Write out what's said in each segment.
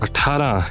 18.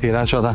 13-14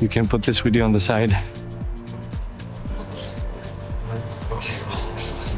You can put this video on the side.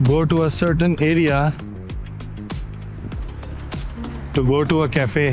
go to a certain area to go to a cafe.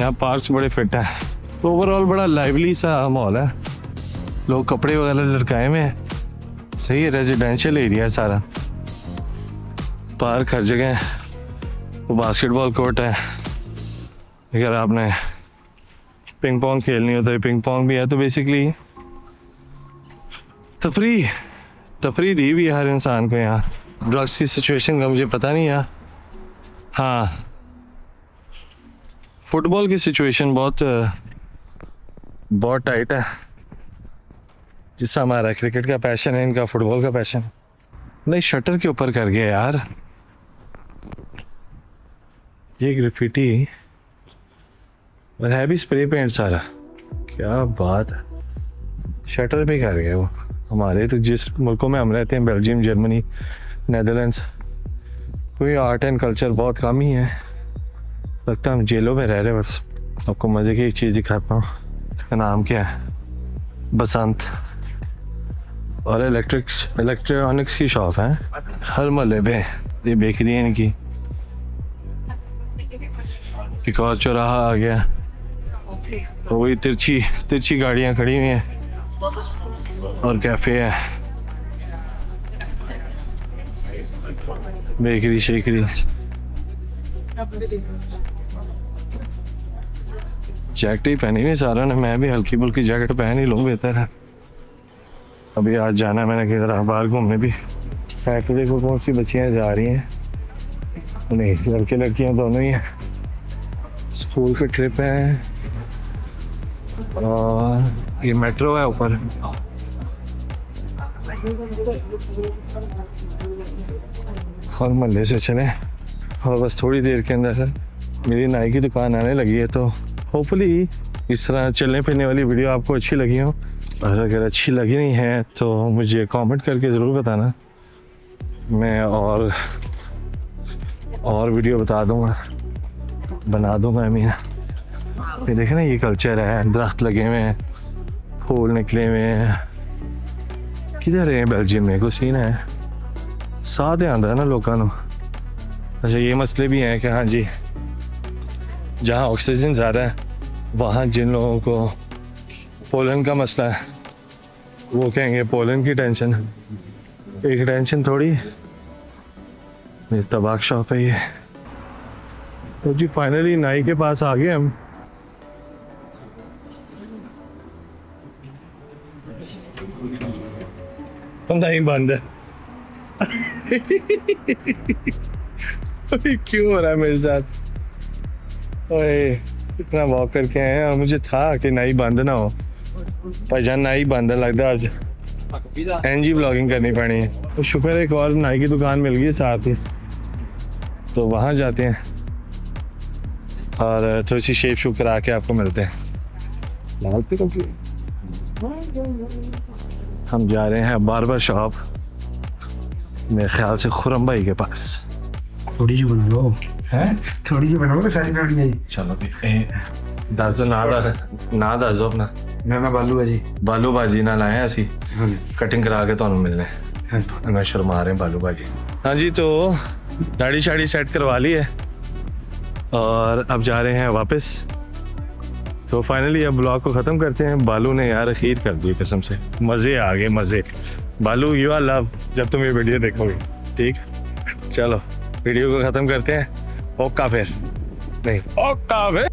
यहाँ parks बड़े fit हैं, तो overall बड़ा lively सा माहौल है, लोग कपड़े वगैरह लटकाए हुए हैं, सही है, रेजिडेंशियल एरिया है सारा, पार्क हर जगह है, वो बास्केटबॉल कोर्ट है, अगर आपने पिंग पोंग खेलनी हो तो पिंग पोंग भी है। तो बेसिकली तफरी दी भी है हर इंसान को यहाँ। ड्रग्स की सिचुएशन का मुझे पता नहीं यार, हाँ फुटबॉल की सिचुएशन बहुत टाइट है, जिससे हमारा क्रिकेट का पैशन है, इनका फुटबॉल का पैशन नहीं, शटर के ऊपर कर गया यार ये ग्राफिटी, और है भी स्प्रे पेंट सारा, क्या बात है, शटर पे कर गया वो। हमारे तो जिस मुल्कों में हम रहते हैं, बेल्जियम, जर्मनी, नेदरलैंड्स, कोई आर्ट एंड कल्चर बहुत कम ही है, लगता है हम जेलों में रह रहे हैं। बस आपको मज़े की एक चीज़ दिखाता हूँ, इसका नाम क्या है, बसंत, और इलेक्ट्रॉनिक्स की शॉप है हर मोहल्ले पे, ये बेकरी है इनकी। एक और चौराहा आ गया, वही तिरछी गाड़ियाँ खड़ी हुई हैं, और कैफे है, बेकरी शेकरी। जैकेट ही पहनी नहीं सारा ने, मैं भी हल्की फुल्की जैकेट पहन ही लूँ, बेहतर है। अभी आज जाना है मैंने किधर बाहर घूमने भी, सैटरडे को कौन सी बच्चियाँ जा रही हैं, नहीं लड़के लड़कियाँ दोनों ही हैं, स्कूल की ट्रिप है, और ये मेट्रो है ऊपर। और महल्ले से चले, और बस थोड़ी देर के अंदर मेरी नाई की दुकान आने लगी है, तो होपफुली इस तरह चलने फिरने वाली वीडियो आपको अच्छी लगी हो, और अगर अच्छी लगी नहीं है तो मुझे कमेंट करके ज़रूर बताना, मैं और वीडियो बना दूंगा। I mean, ये देखें ना, ये कल्चर है, दरख्त लगे हुए हैं, फूल निकले हुए हैं, किधर है बेल्जियम में, कुछ सीन है, साथ ही आंदा है ना लोगों को। अच्छा ये मसले भी हैं कि हाँ जी, जहाँ ऑक्सीजन ज़्यादा है वहाँ जिन लोगों को पोलन का मसला है, वो कहेंगे पोलन की टेंशन, एक टेंशन थोड़ी, ये तबाक शॉप है ये। तो जी फाइनली नाई के पास आ गए हम, नहीं बंद है क्यों हो रहा है मेरे साथ, ओए इतना वॉक करके आए हैं, और मुझे था कि नाई बंद ना हो, पर जहाँ नाई बंद है लगता है आज एनजी ब्लॉगिंग करनी पड़ी है। तो शुक्र है एक और नाई की दुकान मिल गई साथ ही, तो वहाँ जाते हैं और थोड़ी सी शेप शूप करा के आपको मिलते हैं। लाल पे हम जा रहे हैं बार्बर शॉप, मेरे ख्याल से खुरम भाई के पास। थोड़ी सी बना लो, हैं थोड़ी सी बनाओ, सारी बनानी है। चलो भी दस दो ना दस दो अपना। मैं बालू है जी, बालू बाजी ना लाए असी हाँ जी, कटिंग करा के ਤੁਹਾਨੂੰ मिलने, मैं शर्मा रहे हैं बालू बाजी। हाँ जी, तो दाढ़ी शाड़ी सेट करवा ली है और अब जा रहे हैं वापस। तो फाइनली अब ब्लॉग को ख़त्म करते हैं। बालू ने यार अखीर कर दी कसम से, मज़े आ गए मज़े। बालू यू आर लव जब तुम ये वीडियो देखोगे, ठीक। चलो वीडियो को ख़त्म करते हैं। ओका फिर नहीं ओका फिर।